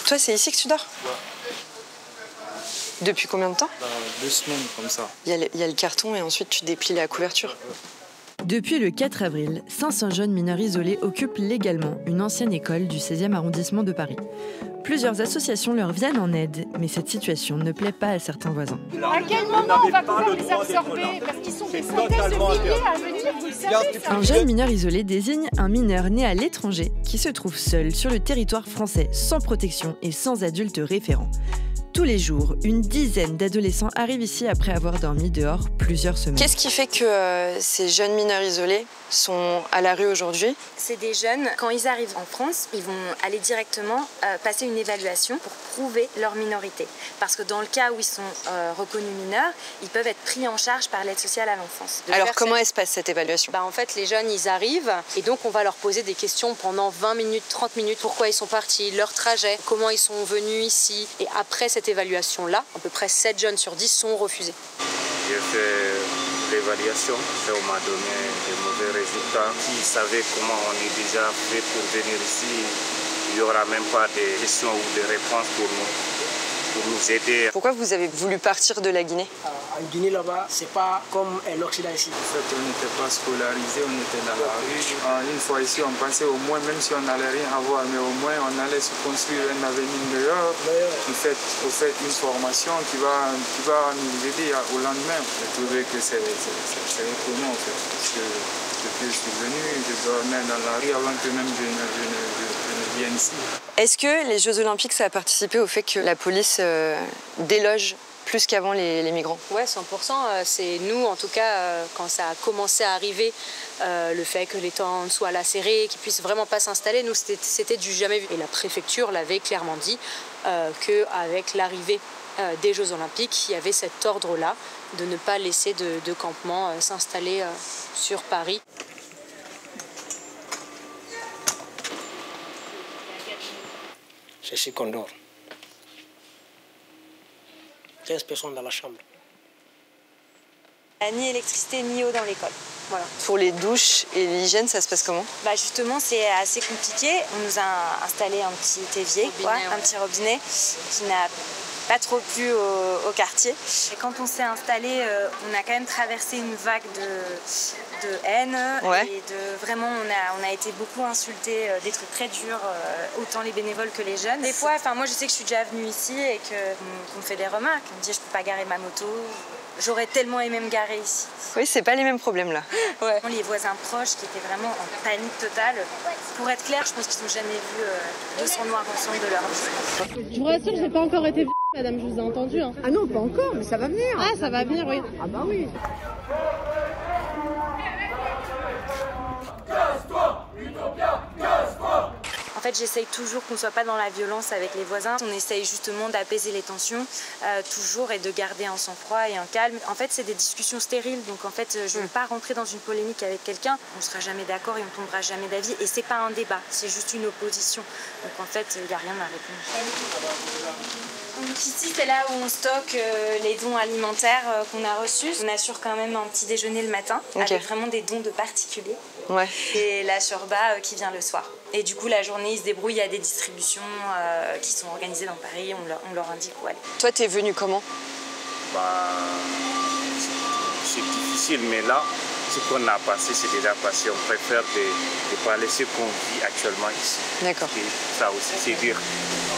Toi, c'est ici que tu dors? Ouais. Depuis combien de temps? 2 semaines, comme ça. Il y a le carton et ensuite tu déplies la couverture. Depuis le 4 avril, 500 jeunes mineurs isolés occupent légalement une ancienne école du 16e arrondissement de Paris. Plusieurs associations leur viennent en aide, mais cette situation ne plaît pas à certains voisins. À quel moment on va pouvoir les absorber? Parce qu'ils sont des centaines de milliers à venir, vous le savez. Un jeune mineur isolé désigne un mineur né à l'étranger qui se trouve seul sur le territoire français, sans protection et sans adulte référent. Tous les jours, une dizaine d'adolescents arrivent ici après avoir dormi dehors plusieurs semaines. Qu'est-ce qui fait que ces jeunes mineurs isolés sont à la rue aujourd'hui? C'est des jeunes, quand ils arrivent en France, ils vont aller directement passer une évaluation pour prouver leur minorité. Parce que dans le cas où ils sont reconnus mineurs, ils peuvent être pris en charge par l'aide sociale à l'enfance. Alors comment elle se passe cette évaluation? En fait, les jeunes, ils arrivent et donc on va leur poser des questions pendant 20 minutes, 30 minutes. Pourquoi ils sont partis, leur trajet, comment ils sont venus ici. Et après cette évaluation-là, à peu près 7 jeunes sur 10 sont refusés. J'ai fait l'évaluation et on m'a donné de mauvais résultats. S'ils savaient comment on est déjà fait pour venir ici, il n'y aura même pas de questions ou de réponses pour nous aider. Pourquoi vous avez voulu partir de la Guinée? En Guinée, là-bas, c'est pas comme l'Occident ici. En fait, on n'était pas scolarisés, on était dans la rue. Une fois ici, on pensait au moins, même si on n'allait rien avoir, mais au moins on allait se construire un avenir meilleur. On fait une formation qui va nous aider au lendemain. J'ai trouvé que c'est étonnant, en fait, parce que depuis que je suis venu, je dormais dans la rue avant que même je ne vienne ici. Est-ce que les Jeux Olympiques, ça a participé au fait que la police déloge plus qu'avant les migrants? Ouais, 100%. C'est nous, en tout cas, quand ça a commencé à arriver, le fait que les tentes soient lacérées, qu'ils puissent vraiment pas s'installer, nous, c'était du jamais vu. Et la préfecture l'avait clairement dit qu'avec l'arrivée des Jeux Olympiques, il y avait cet ordre-là de ne pas laisser de campement s'installer sur Paris. C'est ici qu'on dort. 15 personnes dans la chambre. Ni électricité, ni eau dans l'école. Voilà. Pour les douches et l'hygiène, ça se passe comment? Justement, c'est assez compliqué. On nous a installé un petit évier, un petit robinet qui n'a pas trop plu au quartier. Et quand on s'est installé, on a quand même traversé une vague de haine. Ouais. Et vraiment, on a été beaucoup insultés, des trucs très durs, autant les bénévoles que les jeunes. Des fois, moi je sais que je suis déjà venue ici et qu'on me fait des remarques. On me dit je peux pas garer ma moto. J'aurais tellement aimé me garer ici. Oui, c'est pas les mêmes problèmes là. Ouais. Les voisins proches qui étaient vraiment en panique totale. Pour être clair, je pense qu'ils n'ont jamais vu 200 noirs ensemble de leur vie. Je vous rassure, je n'ai pas encore été madame, je vous ai entendu. Hein. Ah non, pas encore, mais ça va venir. Ah, ça va venir, oui. Ah bah oui. En fait, j'essaye toujours qu'on ne soit pas dans la violence avec les voisins. On essaye justement d'apaiser les tensions, toujours, et de garder un sang-froid et un calme. En fait, c'est des discussions stériles, donc en fait, je ne veux pas rentrer dans une polémique avec quelqu'un. On ne sera jamais d'accord et on ne tombera jamais d'avis. Et c'est pas un débat, c'est juste une opposition. Donc en fait, il n'y a rien à répondre. Donc ici, c'est là où on stocke les dons alimentaires qu'on a reçus. On assure quand même un petit déjeuner le matin, avec vraiment des dons de particuliers. Ouais. Et la shorba qui vient le soir. Et du coup, la journée, ils se débrouillent. Il y a des distributions qui sont organisées dans Paris. On leur indique où aller. Toi, t'es venu comment? C'est difficile, mais là, ce qu'on a passé, c'est déjà passé. On préfère ne pas laisser qu'on vit actuellement ici. D'accord. Ça aussi, c'est dur.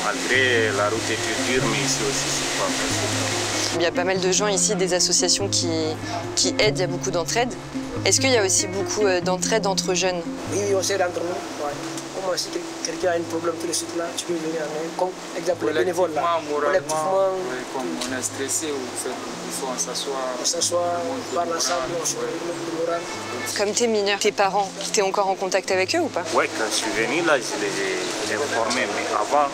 Malgré la route est dure, mais ici aussi, c'est pas facile. Il y a pas mal de gens ici, des associations qui aident, il y a beaucoup d'entraide. Est-ce qu'il y a aussi beaucoup d'entraide entre jeunes? Oui, on s'aide entre nous. Ouais. Comment si quelqu'un a un problème tout de suite là, tu peux venir. Comme exemple les bénévoles là. Collectivement, comme on est stressé, il faut s'asseoir. On s'assoit, on parle ensemble, on se met le moral. Comme t'es mineur, tes parents, t'es encore en contact avec eux ou pas? Oui, quand je suis venu là, je les ai informés, mais avant,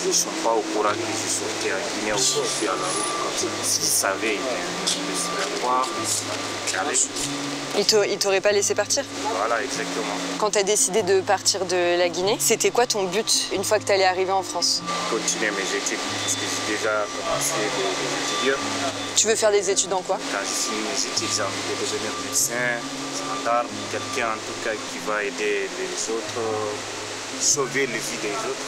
ils ne sont pas au courant que je sortais en Guinée ou que je suis à la route comme ça. S'ils savaient, ils me seraient voir. Ils t'auraient pas laissé partir? Voilà, exactement. Quand t'as décidé de partir de la Guinée, c'était quoi ton but une fois que t'allais arriver en France? Continuer mes études, parce que j'ai déjà commencé des études. Tu veux faire des études en quoi? Quand j'ai fini mes études, j'ai envie de devenir médecin, gendarme, quelqu'un en tout cas qui va aider les autres, sauver les vies des autres.